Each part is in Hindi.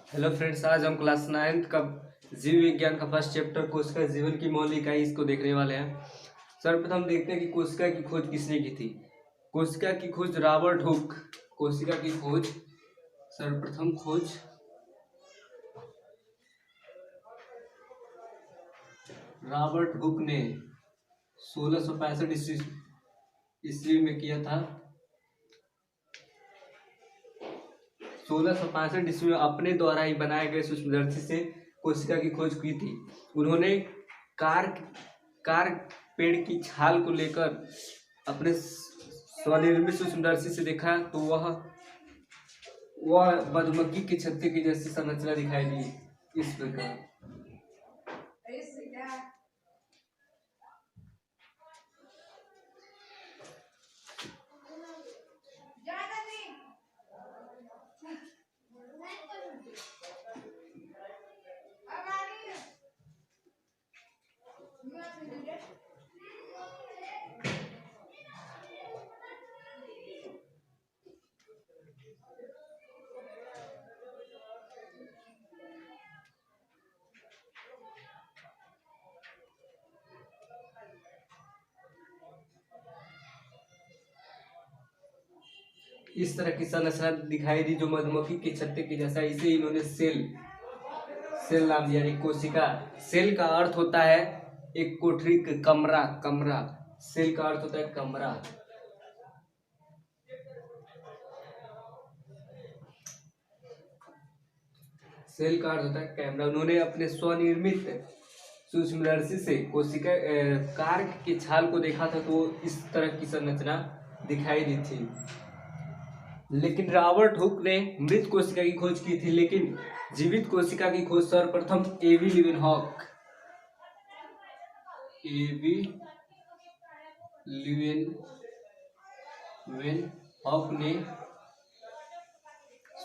हेलो फ्रेंड्स, आज हम क्लास 9th का जीव विज्ञान का फर्स्ट चैप्टर कोशिका जीवन की मौलिक इकाई इसको देखने वाले हैं। सर्वप्रथम देखते हैं कि कोशिका की खोज किसने की थी। कोशिका की खोज रॉबर्ट हुक। कोशिका की खोज सर्वप्रथम खोज रॉबर्ट हुक ने 1665 ईस्वी में किया था। 1665 ईस्वी में अपने द्वारा ही बनाए गए सूक्ष्मदर्शी से कोशिका की खोज की थी। उन्होंने कार पेड़ की छाल को लेकर अपने स्वनिर्मित सूक्ष्मदर्शी से देखा तो वह मधुमक्खी के छत्ते की जैसी संरचना दिखाई दी। इस प्रकार इस तरह की संरचना दिखाई दी जो मधुमक्खी के छत्ते के जैसा। इसे इन्होंने सेल नाम दिया। यानी कोशिका, सेल का अर्थ होता है एक कोठरी, कमरा। सेल का अर्थ होता है कमरा। सेल का अर्थ होता है कैमरा। उन्होंने अपने स्वनिर्मित सूक्ष्मदर्शी से कोशिका कार के छाल को देखा था तो इस तरह की संरचना दिखाई दी थी। लेकिन रॉबर्ट हुक ने मृत कोशिका की खोज की थी, लेकिन जीवित कोशिका की खोज सर्वप्रथम एवी लीवेनहॉक ने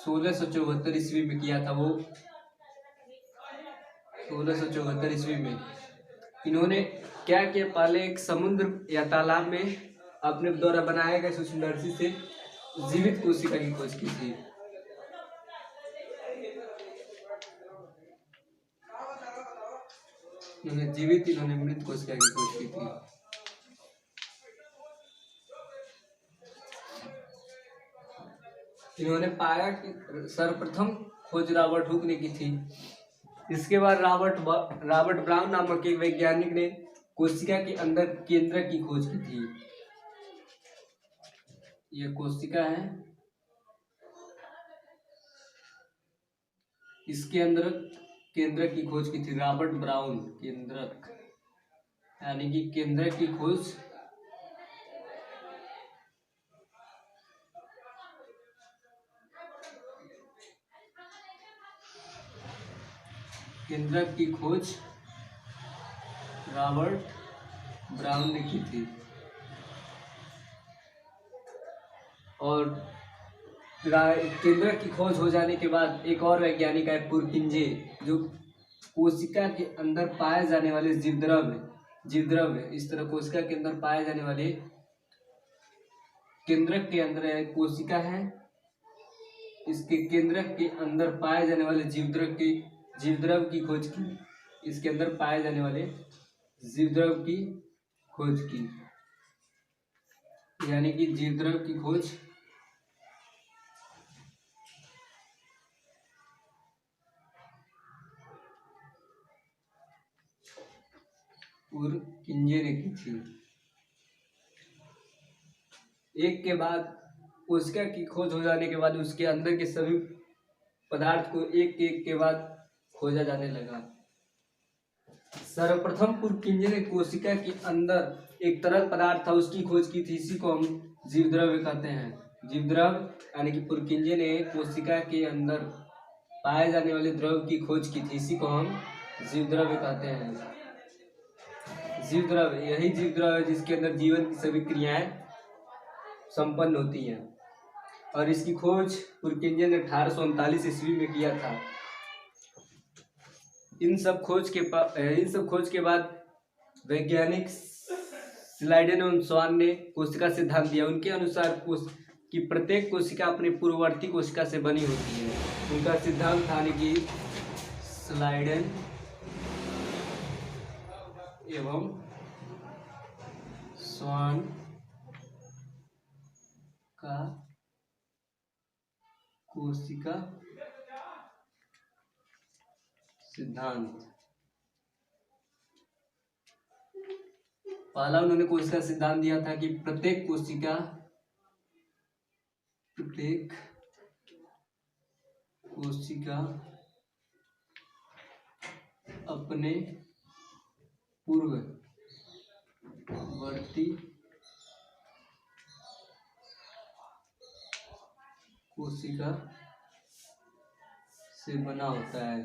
1674 ईस्वी में किया था। वो 1674 ईस्वी में इन्होंने क्या किया, पहले एक समुद्र या तालाब में अपने द्वारा बनाए गए सूक्ष्मदर्शी से जीवित कोशिका की खोज की थी। इन्होंने मृत कोशिका की खोज की थी। इन्होंने पाया कि सर्वप्रथम खोज रॉबर्ट हुक ने की थी। इसके बाद रॉबर्ट ब्राउन नामक एक वैज्ञानिक ने कोशिका के अंदर केंद्रक की खोज की थी। यह कोशिका है, इसके अंदर केंद्रक की खोज की थी रॉबर्ट ब्राउन। केंद्रक यानी कि केंद्रक की खोज रॉबर्ट ब्राउन ने की थी। और केंद्रक की खोज हो जाने के बाद एक और वैज्ञानिक है पुरकिंजे, जो कोशिका के अंदर पाए जाने वाले जीवद्रव्य इस तरह कोशिका के अंदर पाए जाने वाले केंद्रक के अंदर कोशिका है, इसके केंद्रक के अंदर पाए जाने वाले जीवद्रव्य की खोज की। इसके अंदर पाए जाने वाले जीवद्रव्य की खोज की, यानी कि जीवद्रव्य की खोज पुरकिंजे ने की थी। एक के बाद कोशिका की खोज हो जाने के बाद उसके अंदर के सभी पदार्थ को एक एक के बाद खोजा जाने लगा। सर्वप्रथम पुरकिंजे ने कोशिका के अंदर एक तरल पदार्थ था, उसकी खोज की थी। इसी को हम जीवद्रव्य कहते हैं। जीवद्रव्य यानी कि पुरकिंजे ने कोशिका के अंदर पाए जाने वाले द्रव्य की खोज की थी। इसी को हम जीवद्रव्य कहते हैं। जीवद्रव्य यही जीवद्रव्य जिसके अंदर जीवन की सभी क्रियाएं संपन्न होती हैं। और इसकी खोज पुरकिंजे ने 1839 ईस्वी में किया था। इन सब खोज के बाद वैज्ञानिक स्लाइडेन एवं स्वान ने कोशिका सिद्धांत दिया। उनके अनुसार कि प्रत्येक कोशिका अपनी पूर्ववर्ती कोशिका से बनी होती है। उनका सिद्धांत था यानी कि स्लाइडेन एवं स्वान का कोशिका सिद्धांत। पहला उन्होंने कोशिका सिद्धांत दिया था कि प्रत्येक कोशिका अपने पूर्ववर्ती कोशिका से बना होता है।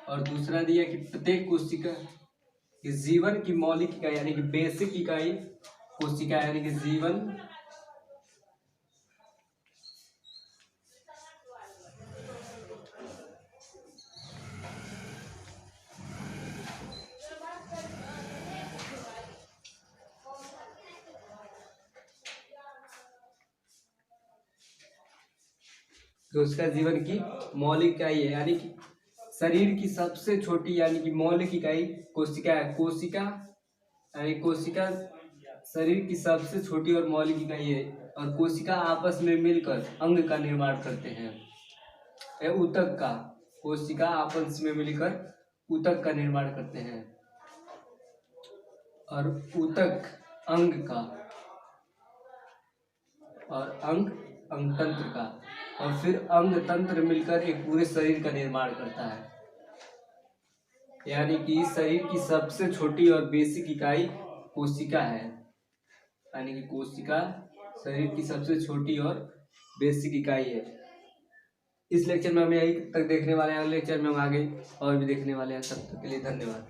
और दूसरा दिया कि प्रत्येक कोशिका की जीवन की मौलिक इकाई यानी कि बेसिक इकाई कोशिका यानी कि जीवन कोशिका जीवन की मौलिक इकाई है, यानी कि शरीर की सबसे छोटी यानी कि मौलिक इकाई कोशिका है। कोशिका यानी कोशिका शरीर की सबसे छोटी और मौलिक इकाई है और कोशिका आपस में मिलकर अंग का निर्माण करते हैं। ऊतक का कोशिका आपस में मिलकर ऊतक का निर्माण करते हैं और ऊतक अंग का और अंग अंगतंत्र का और फिर अंग तंत्र मिलकर एक पूरे शरीर का निर्माण करता है। यानी कि शरीर की सबसे छोटी और बेसिक इकाई कोशिका है, यानी कि कोशिका शरीर की सबसे छोटी और बेसिक इकाई है। इस लेक्चर में हम यही तक देखने वाले हैं, अगले लेक्चर में हम आगे और भी देखने वाले हैं। तब तक के लिए धन्यवाद।